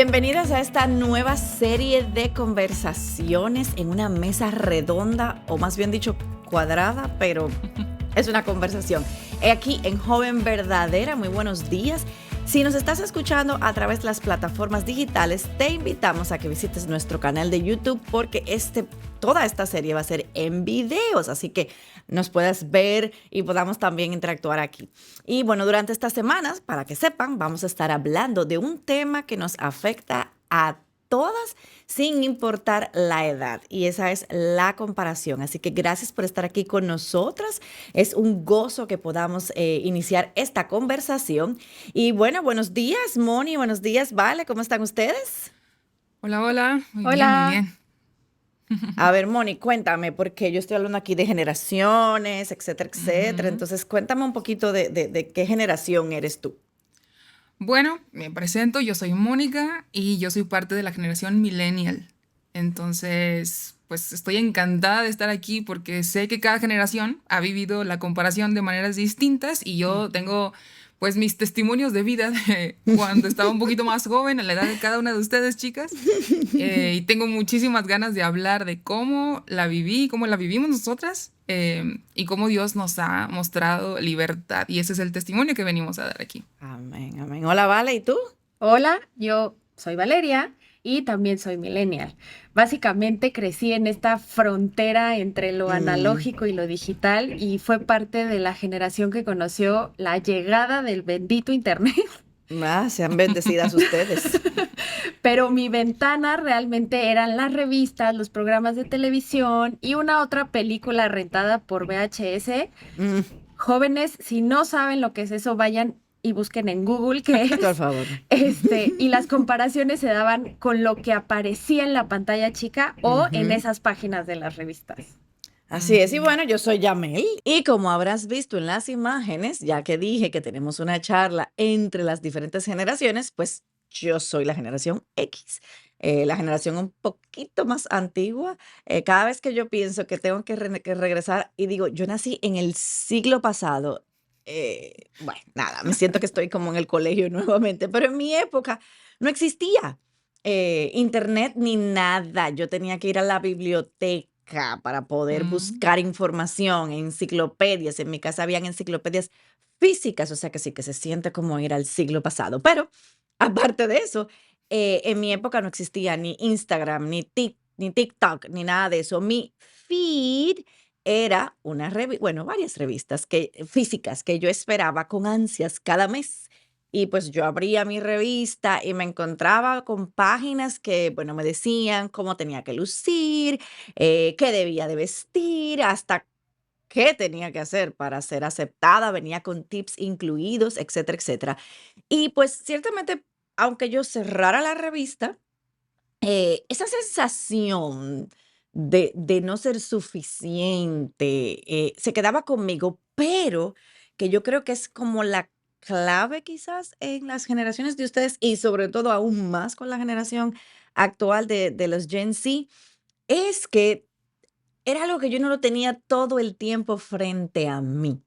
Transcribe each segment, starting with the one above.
Bienvenidos a esta nueva serie de conversaciones en una mesa redonda, o más bien dicho, cuadrada, pero es una conversación. Aquí en Joven Verdadera, muy buenos días. Si nos estás escuchando a través de las plataformas digitales, te invitamos a que visites nuestro canal de YouTube porque toda esta serie va a ser en videos, así que nos puedas ver y podamos también interactuar aquí. Y bueno, durante estas semanas, para que sepan, vamos a estar hablando de un tema que nos afecta a todas sin importar la edad, y esa es la comparación. Así que gracias por estar aquí con nosotras. Es un gozo que podamos iniciar esta conversación. Y bueno, buenos días, Moni, buenos días, Vale, ¿cómo están ustedes? Hola, hola. Muy bien, muy Hola, bien. A ver, Moni, cuéntame, porque yo estoy hablando aquí de generaciones, etcétera, etcétera. Ujú. Entonces, cuéntame un poquito de qué generación eres tú. Bueno, me presento, yo soy Mónica y yo soy parte de la generación millennial. Entonces, pues estoy encantada de estar aquí porque sé que cada generación ha vivido la comparación de maneras distintas y yo tengo pues mis testimonios de vida de cuando estaba un poquito más joven, a la edad de cada una de ustedes, chicas. Y tengo muchísimas ganas de hablar de cómo la viví, cómo la vivimos nosotras, y cómo Dios nos ha mostrado libertad. Y ese es el testimonio que venimos a dar aquí. Amén, amén. Hola, Vale, ¿y tú? hola, yo soy Valeria y también soy millennial. Básicamente crecí en esta frontera entre lo Mm. analógico y lo digital y fue parte de la generación que conoció la llegada del bendito internet, Sean bendecidas ustedes. pero mi ventana realmente eran las revistas, los programas de televisión y una otra película rentada por VHS. Mm, Jóvenes, si no saben lo que es eso, vayan y busquen en Google qué por es. favor. Y las comparaciones se daban con lo que aparecía en la pantalla chica o en Ujú. esas páginas de las revistas. Así es, y Ujú. bueno, yo soy Yamel, y como habrás visto en las imágenes, ya que dije que tenemos una charla entre las diferentes generaciones, pues yo soy la generación X, la generación un poquito más antigua. Cada vez que yo pienso que tengo que regresar y digo, yo nací en el siglo pasado, bueno, nada, me siento que estoy como en el colegio nuevamente, pero en mi época no existía internet ni nada. Yo tenía que ir a la biblioteca para poder Mm. buscar información, enciclopedias. En mi casa habían enciclopedias físicas, o sea que sí que se siente como ir al siglo pasado. Pero aparte de eso, en mi época no existía ni Instagram, ni TikTok, ni nada de eso. Mi feed era bueno, varias revistas físicas que yo esperaba con ansias cada mes. Y pues yo abría mi revista y me encontraba con páginas que, bueno, me decían cómo tenía que lucir, qué debía de vestir, hasta qué tenía que hacer para ser aceptada, venía con tips incluidos, etcétera, etcétera. Y pues ciertamente, aunque yo cerrara la revista, esa sensación de no ser suficiente, se quedaba conmigo, pero que yo creo que es como la clave quizás en las generaciones de ustedes y sobre todo aún más con la generación actual de los Gen Z, es que era algo que yo no lo tenía todo el tiempo frente a mí.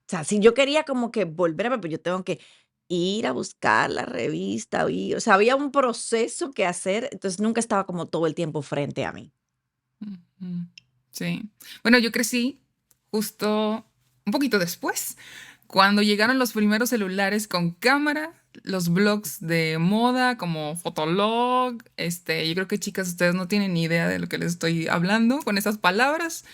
O sea, si yo quería como que volver a ver, pues yo tengo que ir a buscar la revista, o sea, había un proceso que hacer, entonces nunca estaba como todo el tiempo frente a mí. Ujú. Sí. Bueno, yo crecí justo un poquito después, cuando llegaron los primeros celulares con cámara, los blogs de moda como Fotolog. Yo creo que chicas, ustedes no tienen ni idea de lo que les estoy hablando con esas palabras.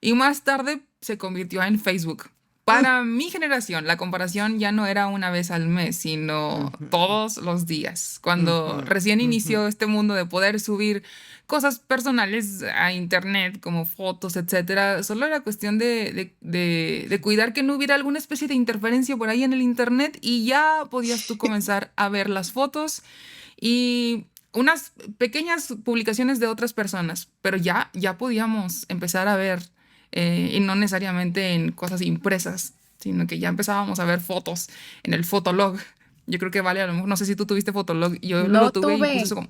Y más tarde se convirtió en Facebook. Mm, Para mi generación, la comparación ya no era una vez al mes, sino ujú, todos los días. Cuando ujú, recién ujú. inició este mundo de poder subir cosas personales a internet, como fotos, etcétera, solo era cuestión de cuidar que no hubiera alguna especie de interferencia por ahí en el internet y ya podías tú comenzar a ver las fotos y unas pequeñas publicaciones de otras personas, pero ya podíamos empezar a ver, y no necesariamente en cosas impresas, sino que ya empezábamos a ver fotos en el Fotolog. Yo creo que vale, a lo mejor, no sé si tú tuviste Fotolog, yo lo No tuve y puse tuve, eso como,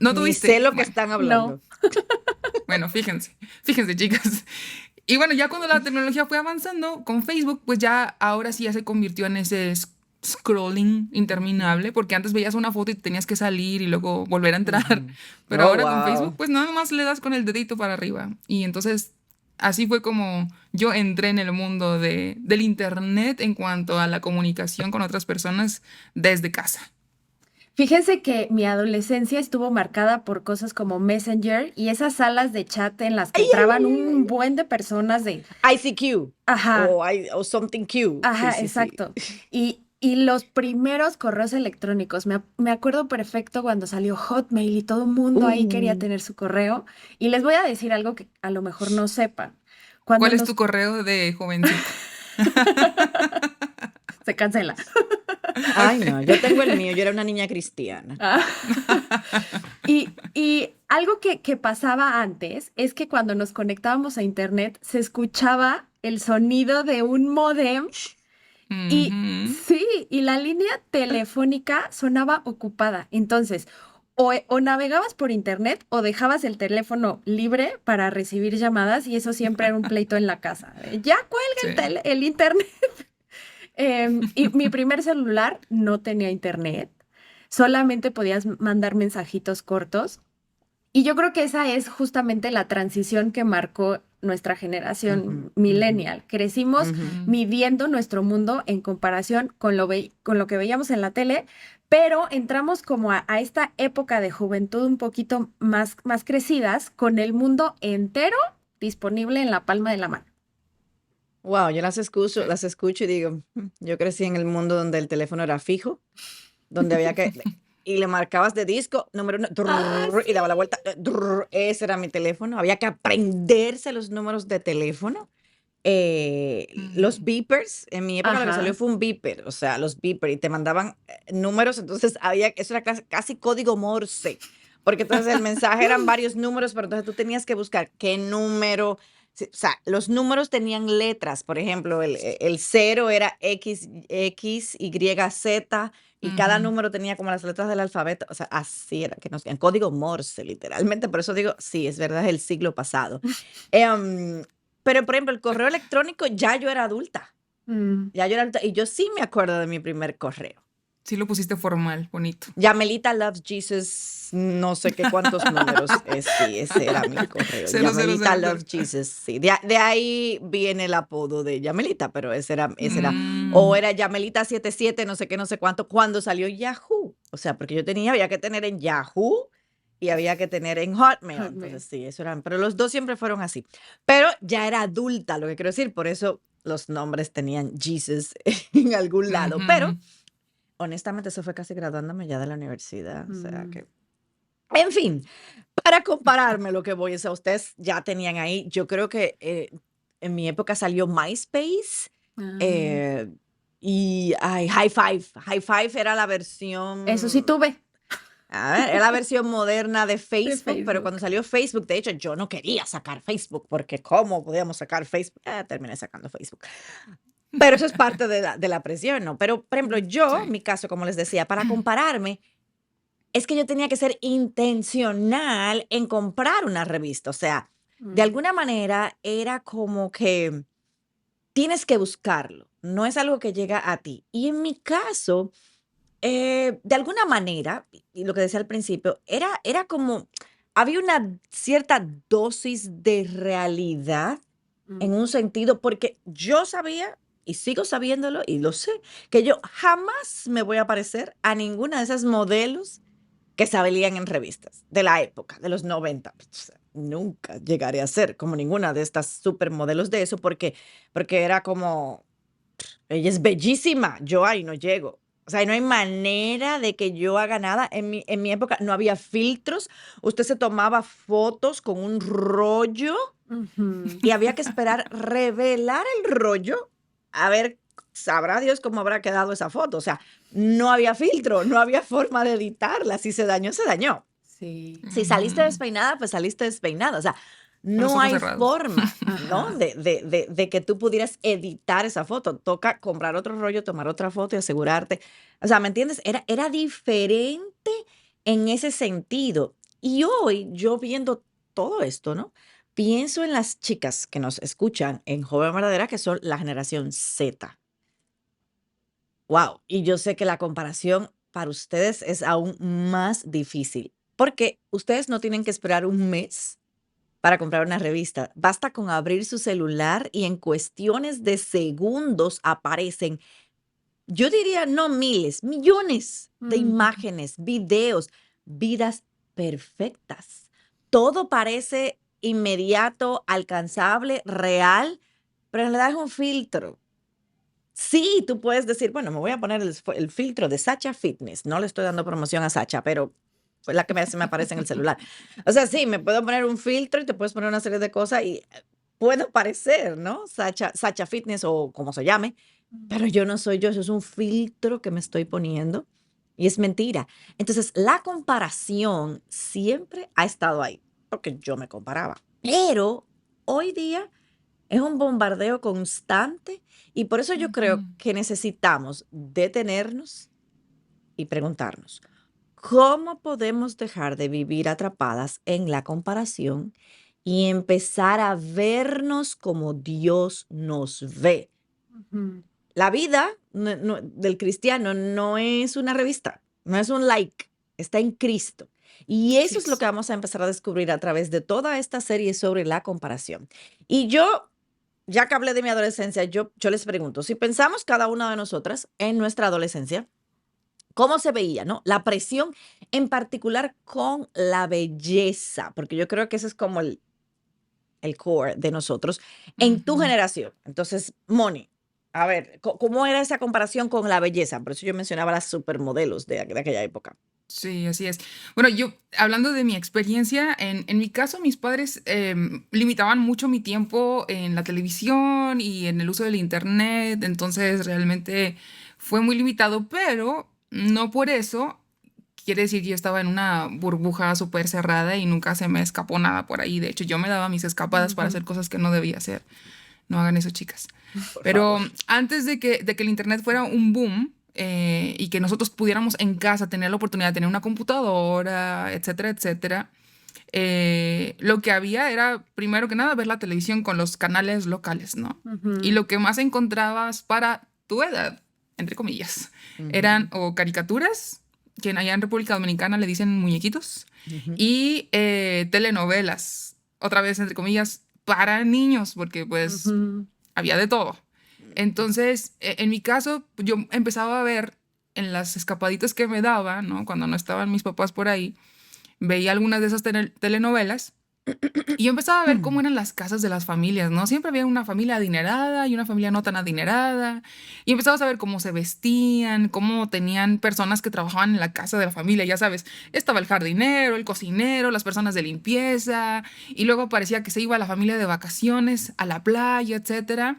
¿no Ni sé tuviste? lo que Bueno, están no. hablando. bueno, fíjense chicas. Y bueno, ya cuando la tecnología fue avanzando con Facebook, pues ya ahora sí ya se convirtió en ese scrolling interminable, porque antes veías una foto y tenías que salir y luego volver a entrar. Ujú. Pero Oh, ahora con Facebook, wow. pues nada más le das con el dedito para arriba. Y entonces así fue como yo entré en el mundo del internet en cuanto a la comunicación con otras personas desde casa. Fíjense que mi adolescencia estuvo marcada por cosas como Messenger y esas salas de chat en las que Ay, ay, entraban ay, ay, un buen de personas de, ay. ICQ ajá, o something Q. Sí, ajá, sí, sí. exacto. Y los primeros correos electrónicos, me acuerdo perfecto cuando salió Hotmail y todo el mundo ahí quería Uh, tener su correo. Y les voy a decir algo que a lo mejor no sepan. Cuando ¿Cuál es tu nos... correo de jovencita? Se cancela. Ay, Ok. no, yo tengo el mío. Yo era una niña cristiana. Ah. Y algo que pasaba antes es que cuando nos conectábamos a internet se escuchaba el sonido de un módem y Ujú. sí, y la línea telefónica sonaba ocupada. Entonces, o navegabas por internet o dejabas el teléfono libre para recibir llamadas y eso siempre era un pleito en la casa. Ya cuelga Sí. el internet. Y mi primer celular no tenía internet, solamente podías mandar mensajitos cortos. Y yo creo que esa es justamente la transición que marcó nuestra Ujú, generación ujú, millennial. Crecimos ujú. Mm. midiendo nuestro mundo en comparación con con lo que veíamos en la tele, pero entramos como a esta época de juventud un poquito más crecidas, con el mundo entero disponible en la palma de la mano. Wow, yo Sí. las escucho y digo, yo crecí en el mundo donde el teléfono era fijo, donde había que, y le marcabas de disco, número uno, Ah, y daba la sí. vuelta, ese era mi teléfono, había que aprenderse los números de teléfono. Los Ujú. beepers, en mi época lo que salió Ajá. fue un beeper, o sea, los beepers, y te mandaban números, entonces eso era casi código Morse, porque entonces el mensaje eran varios números, pero entonces tú tenías que buscar qué número, o sea, los números tenían letras, por ejemplo, el cero era X, Y, Z, y cada Ujú. número tenía como las letras del alfabeto, o sea, así era, que en código Morse, literalmente, por eso digo, sí, es verdad, es el siglo pasado. Em, pero, por ejemplo, el correo electrónico, ya yo era adulta, Mm. ya yo era adulta, y yo sí me acuerdo de mi primer correo. Sí lo pusiste formal, bonito. Yamelita Loves Jesus, no sé qué cuántos números, sí, ese era mi correo. Cero, cero, Yamelita cero, cero. Loves Jesus, sí. De ahí viene el apodo de Yamelita, pero ese era, o Mm. era Yamelita 77 no sé qué, no sé cuánto, cuando salió Yahoo. O sea, porque había que tener en Yahoo y había que tener en Hotmail. Hotmail. Entonces, sí, eso eran, pero los dos siempre fueron así. Pero ya era adulta, lo que quiero decir, por eso los nombres tenían Jesus en algún lado. Pero Ujú. honestamente, eso fue casi graduándome ya de la universidad, o sea Mm. que, en fin, para compararme lo que voy, o sea, ustedes ya tenían ahí, yo creo que en mi época salió MySpace Ah, eh, y ay, High Five. High Five era la eso sí versión, tuve a ver, era la versión moderna de de Facebook, pero cuando Facebook. salió Facebook, de hecho, yo no quería sacar Facebook, porque ¿cómo podíamos sacar Facebook? Terminé sacando Facebook. Pero eso es parte de la presión, ¿no? Pero, por ejemplo, Mm. yo, Sí. mi caso, como les decía, para compararme, es que yo tenía que ser intencional en comprar una revista. O sea, de Mm. alguna manera era como que tienes que buscarlo. No es algo que llega a ti. Y en mi caso, de alguna manera, y lo que decía al principio, era como, había una cierta dosis de realidad en Mm. un sentido, porque yo sabía, y sigo sabiéndolo, y lo sé, que yo jamás me voy a parecer a ninguna de esas modelos que salían en revistas de la época, de los 90. O sea, nunca llegaré a ser como ninguna de estas supermodelos de eso, porque era como, ella es bellísima, yo ahí no llego. O sea, no hay manera de que yo haga nada. En mi época no había filtros. Usted se tomaba fotos con un rollo Ujú. y había que esperar revelar el rollo a ver, sabrá Dios cómo habrá quedado esa foto. O sea, no había filtro, no había forma de editarla. Si se dañó, se dañó. Sí. Si saliste Ujú. despeinada, pues saliste despeinada. O sea, Con los no ojos hay cerrados. forma, ¿no? Ajá. De que tú pudieras editar esa foto. Toca comprar otro rollo, tomar otra foto y asegurarte. O sea, ¿me entiendes? Era diferente en ese sentido. Y hoy, yo viendo todo esto, ¿no? Pienso en las chicas que nos escuchan en Joven Verdadera, que son la generación Z. Wow, y yo sé que la comparación para ustedes es aún más difícil, porque ustedes no tienen que esperar un mes para comprar una revista. Basta con abrir su celular y en cuestiones de segundos aparecen, yo diría no miles, millones de Mm, imágenes, videos, vidas perfectas. Todo parece inmediato, alcanzable, real, pero en realidad es un filtro. Sí, tú puedes decir, bueno, me voy a poner el filtro de Sacha Fitness. No le estoy dando promoción a Sacha, pero fue la que se me aparece en el celular. O sea, sí, me puedo poner un filtro y te puedes poner una serie de cosas y puedo parecer, ¿no? Sacha Fitness o como se llame, mm, pero yo no soy yo, eso es un filtro que me estoy poniendo y es mentira. Entonces, la comparación siempre ha estado ahí, porque yo me comparaba. Pero hoy día es un bombardeo constante y por eso yo Ujú, creo que necesitamos detenernos y preguntarnos, ¿cómo podemos dejar de vivir atrapadas en la comparación y empezar a vernos como Dios nos ve? ujú. La vida del cristiano no es una revista, no es un like, está en Cristo. Y así eso es lo que es. vamos a empezar a descubrir a través de toda esta serie sobre la comparación. Y yo, ya que hablé de mi adolescencia, yo les pregunto, si pensamos cada una de nosotras en nuestra adolescencia, ¿cómo se veía, no? La presión en particular con la belleza, porque yo creo que ese es como el core de nosotros, en tu Ujú. generación. Entonces, Moni, a ver, ¿cómo era esa comparación con la belleza? Por eso yo mencionaba las supermodelos de aquella época. Sí, así es. Bueno, yo, hablando de mi experiencia, en mi caso, mis padres limitaban mucho mi tiempo en la televisión y en el uso del internet, entonces realmente fue muy limitado, pero no por eso quiere decir que yo estaba en una burbuja súper cerrada y nunca se me escapó nada por ahí. De hecho, yo me daba mis escapadas para Ujú. hacer cosas que no debía hacer. No hagan eso, chicas. Por Pero favor. antes de que el internet fuera un boom y que nosotros pudiéramos en casa tener la oportunidad de tener una computadora, etcétera, etcétera, lo que había era, primero que nada, ver la televisión con los canales locales, ¿no? Y Ujú, lo que más encontrabas para tu edad, entre comillas, eran Ujú, o caricaturas, que allá en República Dominicana le dicen muñequitos, ujú, y telenovelas, otra vez, entre comillas, para niños, porque pues ujú, había de todo. ujú. Entonces, en mi caso, yo empezaba a ver en las escapaditas que me daba, ¿no? Cuando no estaban mis papás por ahí, veía algunas de esas telenovelas y yo empezaba a ver cómo eran las casas de las familias, ¿no? Siempre había una familia adinerada y una familia no tan adinerada. Y empezaba a saber cómo se vestían, cómo tenían personas que trabajaban en la casa de la familia, ya sabes, estaba el jardinero, el cocinero, las personas de limpieza, y luego parecía que se iba la familia de vacaciones a la playa, etcétera.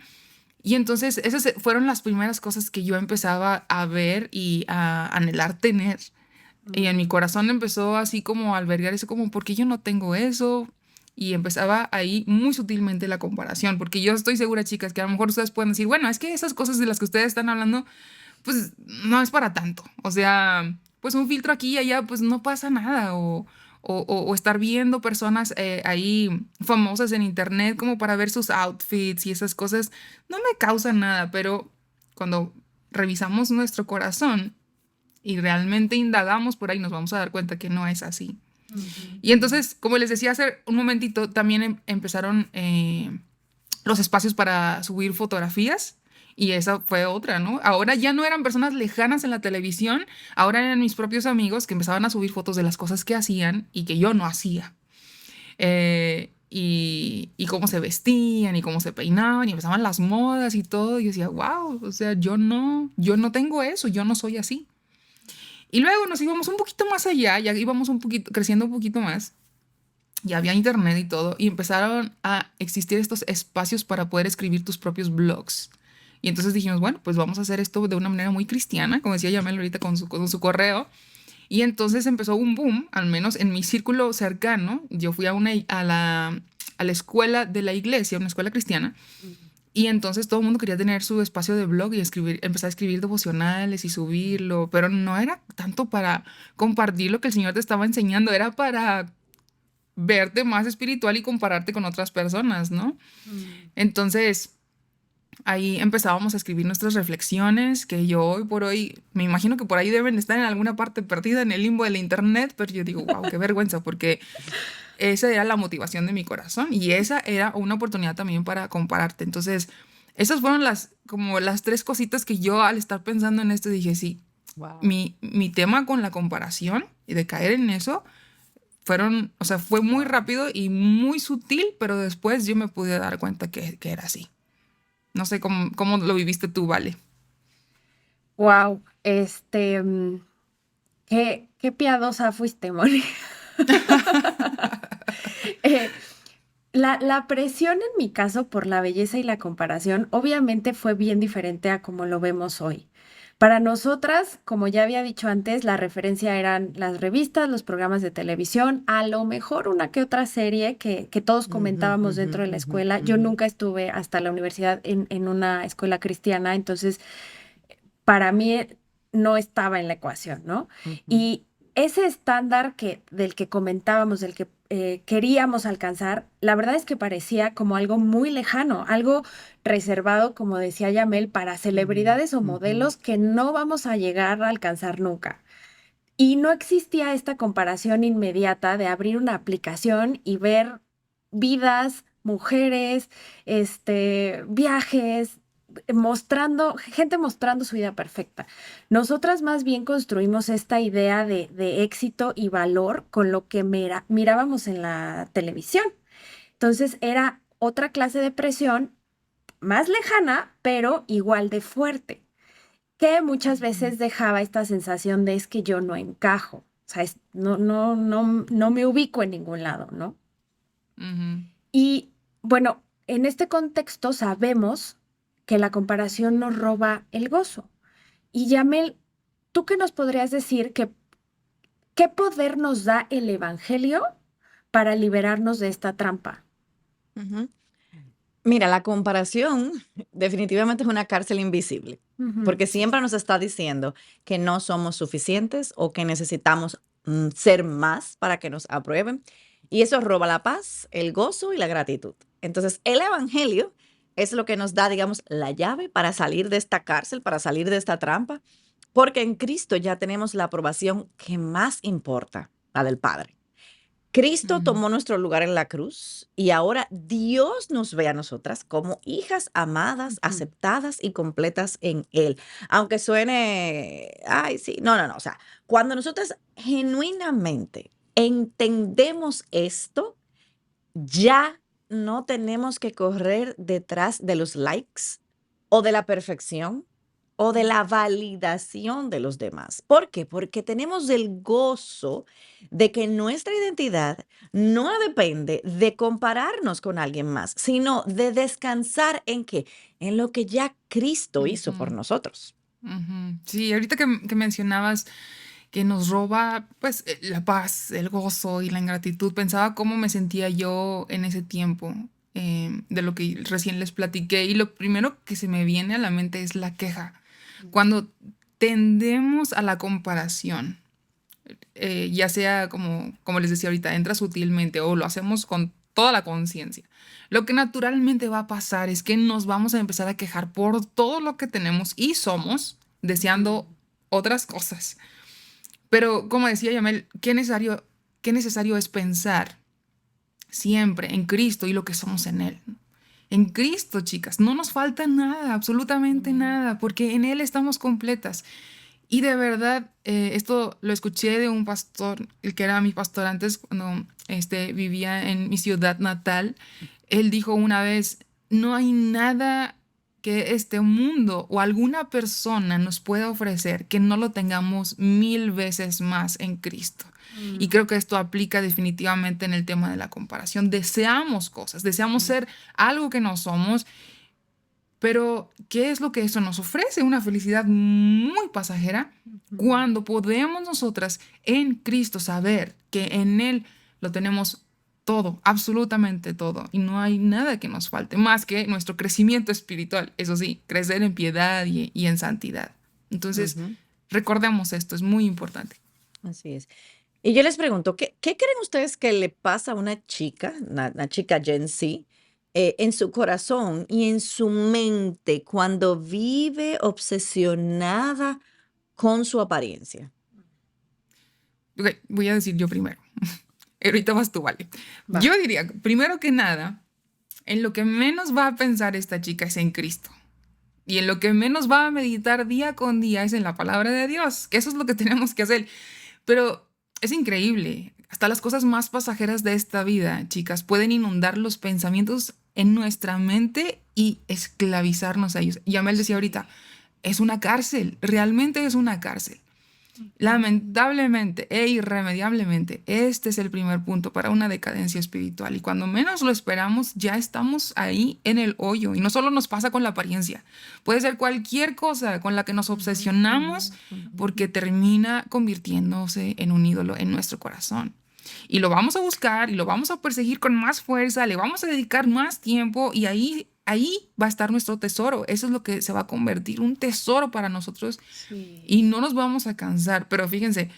Y entonces esas fueron las primeras cosas que yo empezaba a ver y a anhelar tener. Y en mi mm, corazón empezó así como a albergar eso, como, ¿por qué yo no tengo eso? Y empezaba ahí muy sutilmente la comparación, porque yo estoy segura, chicas, que a lo mejor ustedes pueden decir, bueno, es que esas cosas de las que ustedes están hablando, pues no es para tanto. O sea, pues un filtro aquí y allá, pues no pasa nada. O estar viendo personas ahí famosas en internet como para ver sus outfits y esas cosas, no me causan nada, pero cuando revisamos nuestro corazón, y realmente indagamos por ahí, nos vamos a dar cuenta que no es así. ujú, Y entonces, como les decía hace un momentito, también empezaron los espacios para subir fotografías. Y esa fue otra, ¿no? Ahora ya no eran personas lejanas en la televisión, ahora eran mis propios amigos que empezaban a subir fotos de las cosas que hacían y que yo no hacía. Y cómo se vestían y cómo se peinaban y empezaban las modas y todo. Y yo decía, wow, o sea, yo no tengo eso, yo no soy así. Y luego nos íbamos un poquito más allá, ya íbamos un poquito, creciendo un poquito más, ya había internet y todo, y empezaron a existir estos espacios para poder escribir tus propios blogs. Y entonces dijimos, bueno, pues vamos a hacer esto de una manera muy cristiana, como decía Yamel ahorita con su correo. Y entonces empezó un boom, al menos en mi círculo cercano. Yo fui a la escuela de la iglesia, una escuela cristiana, y entonces todo el mundo quería tener su espacio de blog y escribir, empezar a escribir devocionales y subirlo, pero no era tanto para compartir lo que el Señor te estaba enseñando, era para verte más espiritual y compararte con otras personas, ¿no? mm, Entonces, Ahí empezábamos a escribir nuestras reflexiones, que yo hoy por hoy, me imagino que por ahí deben estar en alguna parte perdida en el limbo del internet, pero yo digo, wow, qué vergüenza, porque esa era la motivación de mi corazón y esa era una oportunidad también para compararte. Entonces, esas fueron como las tres cositas que yo al estar pensando en esto dije, sí, Wow. mi tema con la comparación y de caer en eso o sea, fue muy Wow. rápido y muy sutil, pero después yo me pude dar cuenta que era así. No sé cómo lo viviste tú, Vale. Wow, qué piadosa fuiste, Moni. Eh, la presión en mi caso por la belleza y la comparación obviamente fue bien diferente a como lo vemos hoy. Para nosotras, como ya había dicho antes, la referencia eran las revistas, los programas de televisión, a lo mejor una que otra serie que todos Ujú, comentábamos ujú, dentro de la ujú, escuela. Yo ujú, nunca estuve hasta la universidad en una escuela cristiana, entonces para mí no estaba en la ecuación, ¿no? ujú, Y ese estándar del que comentábamos, del que queríamos alcanzar, la verdad es que parecía como algo muy lejano, algo reservado, como decía Yamel, para ujú, celebridades o ujú. modelos que no vamos a llegar a alcanzar nunca. Y no existía esta comparación inmediata de abrir una aplicación y ver vidas, mujeres, viajes, gente mostrando su vida perfecta. Nosotras más bien construimos esta idea de éxito y valor con lo que mirábamos en la televisión. Entonces era otra clase de presión más lejana, pero igual de fuerte, que muchas Ujú. veces dejaba esta sensación de es que yo no encajo, o sea, no me ubico en ningún lado, ¿no? Ujú. Y bueno, en este contexto sabemos que la comparación nos roba el gozo. Y Yamel, ¿tú qué nos podrías decir qué poder nos da el Evangelio para liberarnos de esta trampa? Ujú. Mira, la comparación definitivamente es una cárcel invisible, Ujú, porque siempre nos está diciendo que no somos suficientes o que necesitamos ser más para que nos aprueben. Y eso roba la paz, el gozo y la gratitud. Entonces, el Evangelio es lo que nos da, digamos, la llave para salir de esta cárcel, para salir de esta trampa, porque en Cristo ya tenemos la aprobación que más importa, la del Padre. Cristo Ujú. tomó nuestro lugar en la cruz y ahora Dios nos ve a nosotras como hijas amadas, ujú, aceptadas y completas en Él. Aunque suene, ay, sí, no, no, no. O sea, cuando nosotras genuinamente entendemos esto, ya no tenemos que correr detrás de los likes o de la perfección o de la validación de los demás. ¿Por qué? Porque tenemos el gozo de que nuestra identidad no depende de compararnos con alguien más, sino de descansar en qué, en lo que ya Cristo hizo por Ujú. nosotros. Ujú. Sí, ahorita que mencionabas que nos roba, pues, la paz, el gozo y la ingratitud, pensaba cómo me sentía yo en ese tiempo, de lo que recién les platiqué, y lo primero que se me viene a la mente es la queja. Cuando tendemos a la comparación, ya sea como les decía ahorita, entra sutilmente o lo hacemos con toda la conciencia. Lo que naturalmente va a pasar es que nos vamos a empezar a quejar por todo lo que tenemos y somos, ujú, deseando otras cosas. Pero como decía Yamel, qué necesario es pensar siempre en Cristo y lo que somos en Él. En Cristo, chicas, no nos falta nada, absolutamente Amén. nada, porque en Él estamos completas. Y de verdad, esto lo escuché de un pastor, el que era mi pastor antes, cuando vivía en mi ciudad natal. Él dijo una vez, no hay nada que este mundo o alguna persona nos pueda ofrecer que no lo tengamos 1000 veces más en Cristo. Y mm, creo que esto aplica definitivamente en el tema de la comparación. Deseamos cosas, deseamos Mm, ser algo que no somos, pero ¿qué es lo que eso nos ofrece? Una felicidad muy pasajera ujú. cuando podemos nosotras en Cristo saber que en Él lo tenemos todo, absolutamente todo, y no hay nada que nos falte más que nuestro crecimiento espiritual, eso sí, crecer en piedad y en santidad. Entonces, ujú. recordemos esto, es muy importante. Así es. Y yo les pregunto, ¿qué creen ustedes que le pasa a una chica Gen Z, en su corazón y en su mente cuando vive obsesionada con su apariencia? Ok, voy a decir yo primero. Ahorita vas tú, vale. Va. Yo diría, primero que nada, en lo que menos va a pensar esta chica es en Cristo. Y en lo que menos va a meditar día con día es en la palabra de Dios, que eso es lo que tenemos que hacer. Pero es increíble. Hasta las cosas más pasajeras de esta vida, chicas, pueden inundar los pensamientos en nuestra mente y esclavizarnos a ellos. Ya me decía ahorita, es una cárcel, realmente es una cárcel. Lamentablemente e irremediablemente, este es el primer punto para una decadencia espiritual. Y cuando menos lo esperamos, ya estamos ahí en el hoyo. Y no solo nos pasa con la apariencia, puede ser cualquier cosa con la que nos obsesionamos porque termina convirtiéndose en un ídolo en nuestro corazón. Y lo vamos a buscar y lo vamos a perseguir con más fuerza, le vamos a dedicar más tiempo y ahí va a estar nuestro tesoro. Eso es lo que se va a convertir, un tesoro para nosotros Sí. y no nos vamos a cansar. Pero fíjense,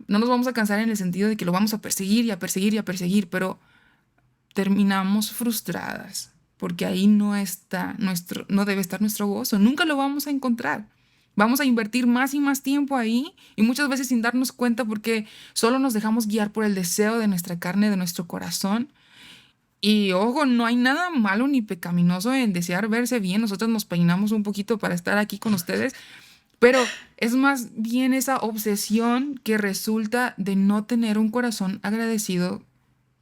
no nos vamos a cansar en el sentido de que lo vamos a perseguir y a perseguir y a perseguir, pero terminamos frustradas porque ahí no está no debe estar nuestro gozo. Nunca lo vamos a encontrar. Vamos a invertir más y más tiempo ahí y muchas veces sin darnos cuenta porque solo nos dejamos guiar por el deseo de nuestra carne, de nuestro corazón. Y ojo, no hay nada malo ni pecaminoso en desear verse bien. Nosotros nos peinamos un poquito para estar aquí con ustedes, pero es más bien esa obsesión que resulta de no tener un corazón agradecido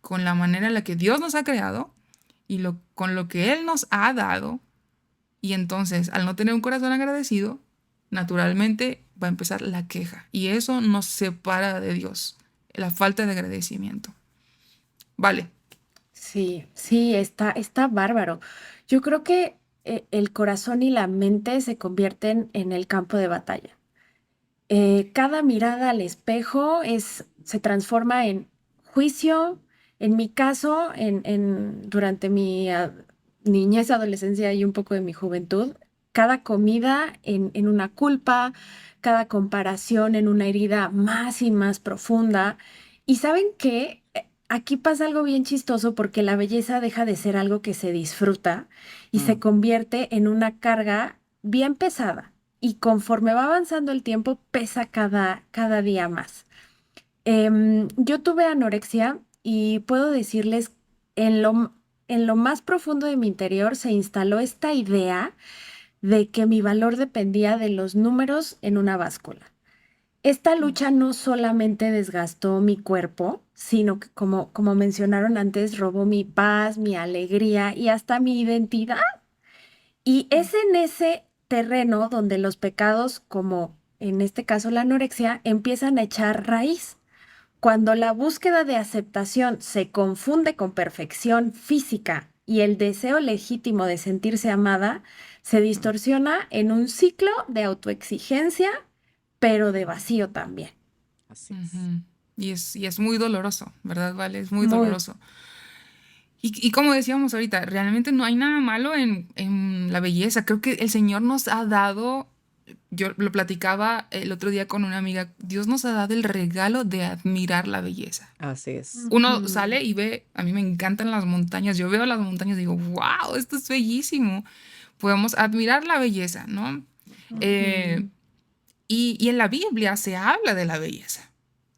con la manera en la que Dios nos ha creado y con lo que Él nos ha dado. Y entonces, al no tener un corazón agradecido, naturalmente va a empezar la queja. Y eso nos separa de Dios, la falta de agradecimiento. Vale. Sí, sí, está bárbaro. Yo creo que el corazón y la mente se convierten en el campo de batalla. Cada mirada al espejo se transforma en juicio. En mi caso, durante mi niñez, adolescencia y un poco de mi juventud, cada comida en una culpa, cada comparación en una herida más y más profunda. Y saben que aquí pasa algo bien chistoso porque la belleza deja de ser algo que se disfruta y se Mm. convierte en una carga bien pesada y conforme va avanzando el tiempo, pesa cada día más. Yo tuve anorexia y puedo decirles, en lo más profundo de mi interior se instaló esta idea de que mi valor dependía de los números en una báscula. Esta lucha no solamente desgastó mi cuerpo, sino que, como mencionaron antes, robó mi paz, mi alegría y hasta mi identidad. Y es en ese terreno donde los pecados, como en este caso la anorexia, empiezan a echar raíz. Cuando la búsqueda de aceptación se confunde con perfección física y el deseo legítimo de sentirse amada, se distorsiona en un ciclo de autoexigencia, pero de vacío también. Así es. Ujú. Y es muy doloroso, ¿verdad, Vale? Es muy Muy, doloroso. Y como decíamos ahorita, realmente no hay nada malo en la belleza. Creo que el Señor nos ha dado, yo lo platicaba el otro día con una amiga, Dios nos ha dado el regalo de admirar la belleza. Así es. Uno ujú, sale y ve, a mí me encantan las montañas, yo veo las montañas y digo, wow, esto es bellísimo. Podemos admirar la belleza, ¿no? Eh, ujú. y en la Biblia se habla de la belleza.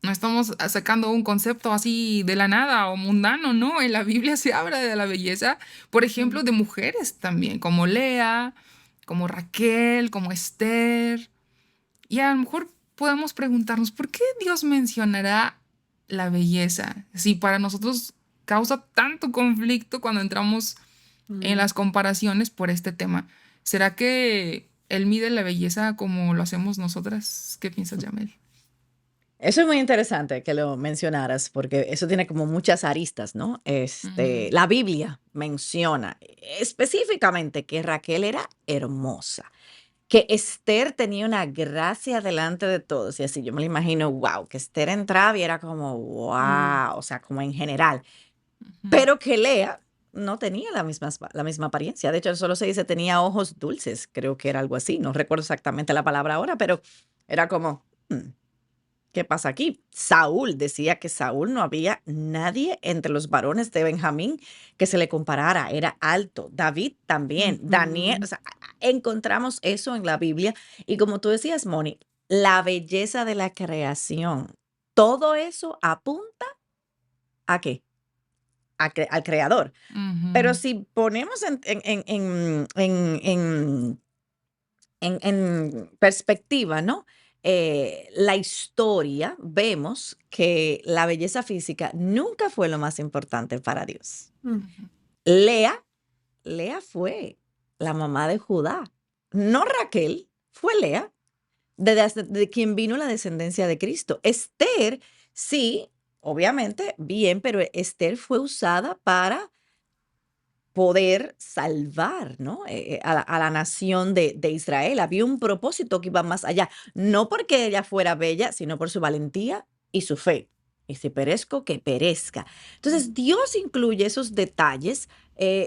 No estamos sacando un concepto así de la nada o mundano, no. En la Biblia se habla de la belleza, por ejemplo, de mujeres también, como Lea, como Raquel, como Esther. Y a lo mejor podemos preguntarnos, ¿por qué Dios mencionará la belleza? Si para nosotros causa tanto conflicto cuando entramos en Mm. las comparaciones por este tema. ¿Será que Él mide la belleza como lo hacemos nosotras? ¿Qué piensas, Yamel? Eso es muy interesante que lo mencionaras, porque eso tiene como muchas aristas, ¿no? Ujú, La Biblia menciona específicamente que Raquel era hermosa, que Esther tenía una gracia delante de todos, y así yo me lo imagino, wow, que Esther entraba y era como, Mm. wow, o sea, como en general, ujú. pero que Lea no tenía la misma apariencia. De hecho, solo se dice tenía ojos dulces, creo que era algo así, no recuerdo exactamente la palabra ahora, pero era como, "Mm". ¿Qué pasa aquí? Saúl decía que Saúl no había nadie entre los varones de Benjamín que se le comparara, era alto. David también, Daniel, o Ujú. sea, encontramos eso en la Biblia. Y como tú decías, Moni, la belleza de la creación, todo eso apunta a qué? Al creador. Pero Ujú, si ponemos en perspectiva, ¿no? La historia, vemos que la belleza física nunca fue lo más importante para Dios. Mm. ujú. Lea, Lea fue la mamá de Judá, no Raquel, fue Lea, de quien vino la descendencia de Cristo. Esther, sí, obviamente, bien, pero Esther fue usada para poder salvar, ¿no? A la nación de Israel. Había un propósito que iba más allá, no porque ella fuera bella, sino por su valentía y su fe. Y si perezco, que perezca. Entonces, Dios incluye esos detalles,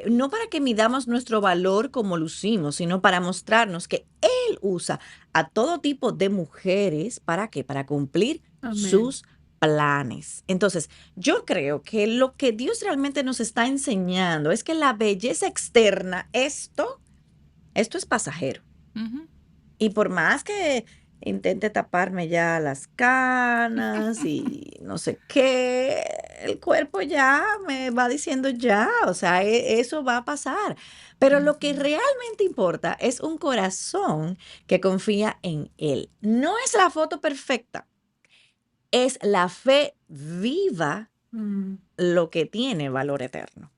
no para que midamos nuestro valor como lucimos, sino para mostrarnos que Él usa a todo tipo de mujeres, ¿para qué? Para cumplir Amén. sus planes. Entonces, yo creo que lo que Dios realmente nos está enseñando es que la belleza externa, esto es pasajero. Ujú. Y por más que intente taparme ya las canas y no sé qué, el cuerpo ya me va diciendo ya, o sea, eso va a pasar. Pero lo que Ujú. realmente importa es un corazón que confía en Él. No es la foto perfecta, es la fe viva Mm. lo que tiene valor eterno.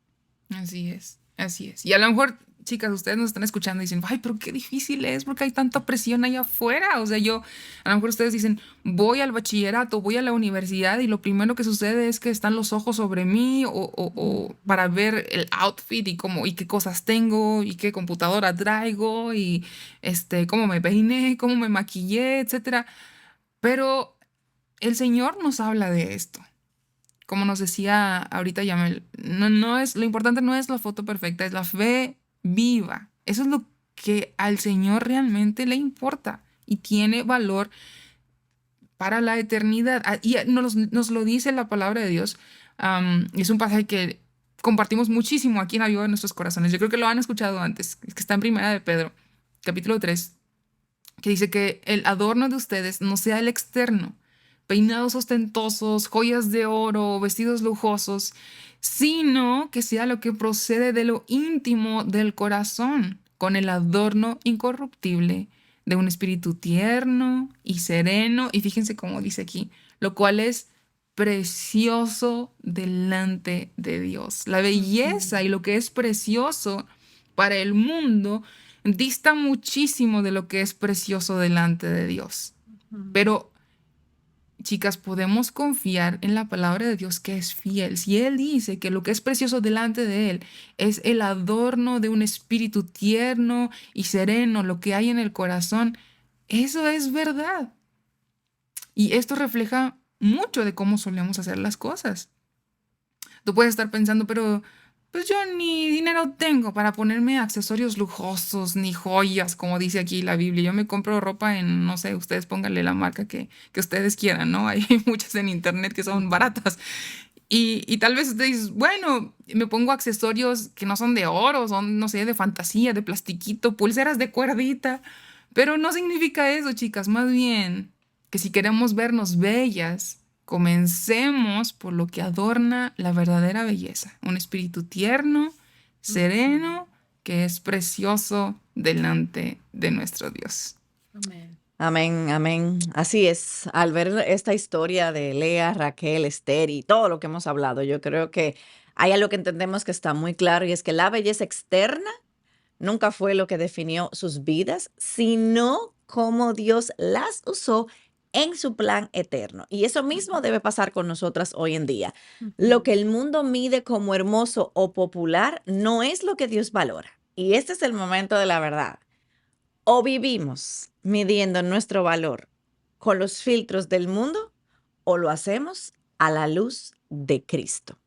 Así es, así es. Y a lo mejor, chicas, ustedes nos están escuchando y dicen, ay, pero qué difícil es porque hay tanta presión allá afuera. O sea, a lo mejor ustedes dicen, voy al bachillerato, voy a la universidad y lo primero que sucede es que están los ojos sobre mí o para ver el outfit y cómo y qué cosas tengo y qué computadora traigo y cómo me peiné, cómo me maquillé, etcétera. Pero el Señor nos habla de esto. Como nos decía ahorita Yamel, no es, lo importante no es la foto perfecta, es la fe viva. Eso es lo que al Señor realmente le importa y tiene valor para la eternidad. Y nos lo dice la palabra de Dios. Es un pasaje que compartimos muchísimo aquí en Aviva de nuestros corazones. Yo creo que lo han escuchado antes, que está en Primera de Pedro, capítulo 3, que dice que el adorno de ustedes no sea el externo, peinados ostentosos, joyas de oro, vestidos lujosos, sino que sea lo que procede de lo íntimo del corazón, con el adorno incorruptible de un espíritu tierno y sereno, y fíjense cómo dice aquí, lo cual es precioso delante de Dios. La belleza y lo que es precioso para el mundo dista muchísimo de lo que es precioso delante de Dios. Ujú. Pero, chicas, podemos confiar en la palabra de Dios que es fiel. Si Él dice que lo que es precioso delante de Él es el adorno de un espíritu tierno y sereno, lo que hay en el corazón, eso es verdad. Y esto refleja mucho de cómo solemos hacer las cosas. Tú puedes estar pensando, pero pues yo ni dinero tengo para ponerme accesorios lujosos ni joyas, como dice aquí la Biblia. Yo me compro ropa en, no sé, ustedes pónganle la marca que ustedes quieran, ¿no? Hay muchas en internet que son Ujú. baratas. Y tal vez ustedes dicen, bueno, me pongo accesorios que no son de oro, son, no sé, de fantasía, de plastiquito, pulseras de cuerdita. Pero no significa eso, chicas. Más bien que si queremos vernos bellas, comencemos por lo que adorna la verdadera belleza. Un espíritu tierno, Ujú. sereno, que es precioso delante de nuestro Dios. Amén. Amén, amén. Así es. Al ver esta historia de Lea, Raquel, Esther y todo lo que hemos hablado, yo creo que hay algo que entendemos que está muy claro y es que la belleza externa nunca fue lo que definió sus vidas, sino cómo Dios las usó en su plan eterno. Y eso mismo debe pasar con nosotras hoy en día. Lo Ujú. que el mundo mide como hermoso o popular no es lo que Dios valora. Y este es el momento de la verdad. O vivimos midiendo nuestro valor con los filtros del mundo o lo hacemos a la luz de Cristo.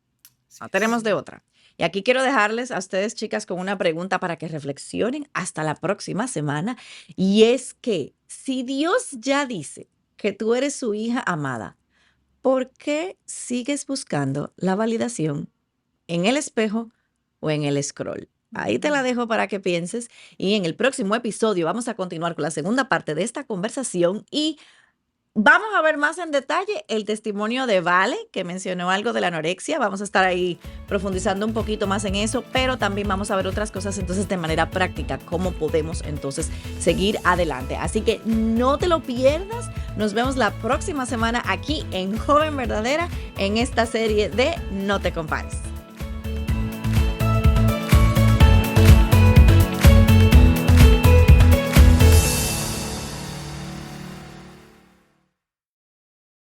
Así No tenemos es. de otra. Y aquí quiero dejarles a ustedes, chicas, con una pregunta para que reflexionen hasta la próxima semana. Y es que si Dios ya dice que tú eres su hija amada, ¿por qué sigues buscando la validación en el espejo o en el scroll? Ahí te la dejo para que pienses y en el próximo episodio vamos a continuar con la segunda parte de esta conversación y vamos a ver más en detalle el testimonio de Vale, que mencionó algo de la anorexia. Vamos a estar ahí profundizando un poquito más en eso, pero también vamos a ver otras cosas entonces de manera práctica, cómo podemos entonces seguir adelante. Así que no te lo pierdas. Nos vemos la próxima semana aquí en Joven Verdadera en esta serie de No te compares.